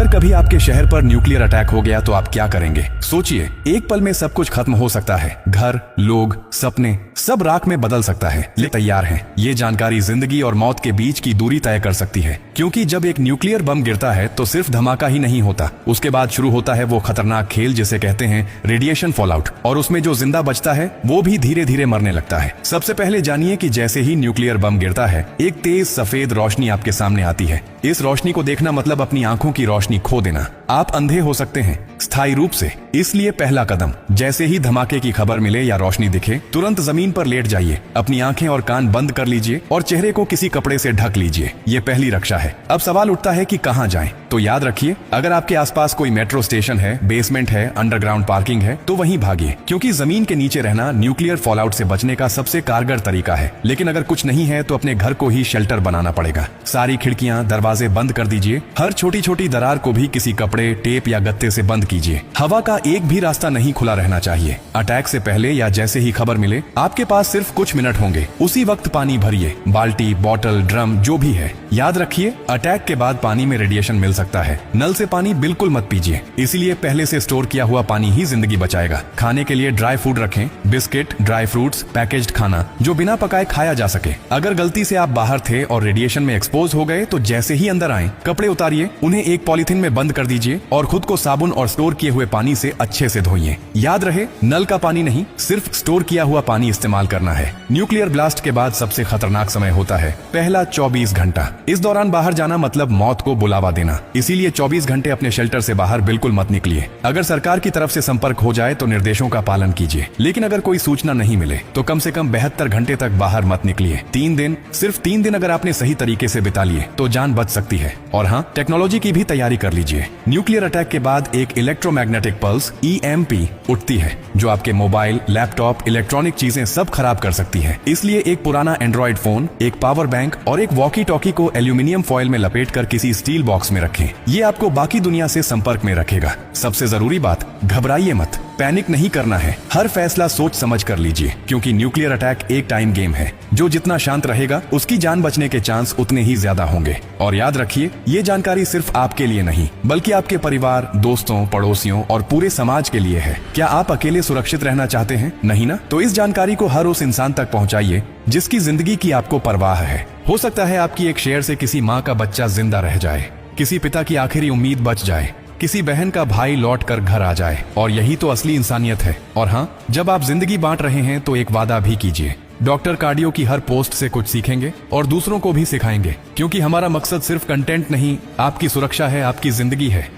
अगर कभी आपके शहर पर न्यूक्लियर अटैक हो गया तो आप क्या करेंगे? सोचिए, एक पल में सब कुछ खत्म हो सकता है। घर, लोग, सपने, सब राख में बदल सकता है। ले तैयार हैं। ये जानकारी जिंदगी और मौत के बीच की दूरी तय कर सकती है, क्योंकि जब एक न्यूक्लियर बम गिरता है तो सिर्फ धमाका ही नहीं होता, उसके बाद शुरू होता है वो खतरनाक खेल जिसे कहते हैं रेडिएशन फॉलआउट। और उसमें जो जिंदा बचता है वो भी धीरे धीरे मरने लगता है। सबसे पहले जानिए कि जैसे ही न्यूक्लियर बम गिरता है, एक तेज सफेद रोशनी आपके सामने आती है। इस रोशनी को देखना मतलब अपनी आंखों की रोशनी खो देना। आप अंधे हो सकते हैं स्थायी रूप से। इसलिए पहला कदम, जैसे ही धमाके की खबर मिले या रोशनी दिखे, तुरंत जमीन पर लेट जाइए, अपनी आंखें और कान बंद कर लीजिए और चेहरे को किसी कपड़े से ढक लीजिए। ये पहली रक्षा है। अब सवाल उठता है कि कहां जाएं? तो याद रखिए, अगर आपके आसपास कोई मेट्रो स्टेशन है, बेसमेंट है, अंडरग्राउंड पार्किंग है, तो वहीं भागिए, क्योंकि जमीन के नीचे रहना न्यूक्लियर फॉलआउट से बचने का सबसे कारगर तरीका है। लेकिन अगर कुछ नहीं है तो अपने घर को ही शेल्टर बनाना पड़ेगा। सारी खिड़कियां, दरवाजे बंद कर दीजिए। हर छोटी छोटी दरार को भी किसी कपड़े, टेप या गत्ते से बंद कीजिए। हवा का एक भी रास्ता नहीं खुला रहना चाहिए। अटैक से पहले या जैसे ही खबर मिले, आपके पास सिर्फ कुछ मिनट होंगे। उसी वक्त पानी भरिए, बाल्टी, बोतल, ड्रम, जो भी है। याद रखिए, अटैक के बाद पानी में रेडिएशन मिल सकता है। नल से पानी बिल्कुल मत पीजिए, इसीलिए पहले से स्टोर किया हुआ पानी ही जिंदगी बचाएगा। खाने के लिए ड्राई फूड रखें, बिस्किट, ड्राई फ्रूट्स, पैकेज्ड खाना जो बिना पकाए खाया जा सके। अगर गलती से आप बाहर थे और रेडिएशन में एक्सपोज हो गए तो जैसे ही अंदर आए, कपड़े उतारिए, उन्हें एक पॉलिथीन में बंद कर दीजिए और खुद को साबुन और स्टोर किए हुए पानी से अच्छे से धोइए। याद रहे, नल का पानी नहीं, सिर्फ स्टोर किया हुआ पानी इस्तेमाल करना है। न्यूक्लियर ब्लास्ट के बाद सबसे खतरनाक समय होता है पहला 24 घंटा। इस दौरान बाहर जाना मतलब मौत को बुलावा देना, इसीलिए 24 घंटे अपने शेल्टर से बाहर बिल्कुल मत निकलिए। अगर सरकार की तरफ से संपर्क हो जाए तो निर्देशों का पालन कीजिए, लेकिन अगर कोई सूचना नहीं मिले तो कम से कम 72 घंटे तक बाहर मत निकलिए। 3 दिन, सिर्फ 3 दिन अगर आपने सही तरीके से बिता लिए तो जान बच सकती है। और हाँ, टेक्नोलॉजी की भी तैयारी कर लीजिए। न्यूक्लियर अटैक के बाद एक इलेक्ट्रोमैग्नेटिक पल्स EMP उठती है, जो आपके मोबाइल, लैपटॉप, इलेक्ट्रॉनिक चीजें सब खराब कर सकती है। इसलिए एक पुराना एंड्रॉइड फोन, एक पावर बैंक और एक वॉकी टॉकी को एल्यूमिनियम फॉइल में लपेटकर किसी स्टील बॉक्स में रखें। ये आपको बाकी दुनिया से संपर्क में रखेगा। सबसे जरूरी बात, घबराइए मत, पैनिक नहीं करना है। हर फैसला सोच समझ कर लीजिए, क्योंकि न्यूक्लियर अटैक एक टाइम गेम है। जो जितना शांत रहेगा, उसकी जान बचने के चांस उतने ही ज्यादा होंगे। और याद रखिए, ये जानकारी सिर्फ आपके लिए नहीं, बल्कि आपके परिवार, दोस्तों, पड़ोसियों और पूरे समाज के लिए है। क्या आप अकेले सुरक्षित रहना चाहते हैं? नहीं ना? तो इस जानकारी को हर उस इंसान तक पहुंचाइए जिसकी जिंदगी की आपको परवाह है। हो सकता है आपकी एक शेयर से किसी माँ का बच्चा जिंदा रह जाए, किसी पिता की आखिरी उम्मीद बच जाए, किसी बहन का भाई लौट कर घर आ जाए। और यही तो असली इंसानियत है। और हाँ, जब आप जिंदगी बांट रहे हैं तो एक वादा भी कीजिए। डॉक्टर कार्डियो की हर पोस्ट से कुछ सीखेंगे और दूसरों को भी सिखाएंगे, क्योंकि हमारा मकसद सिर्फ कंटेंट नहीं, आपकी सुरक्षा है, आपकी जिंदगी है।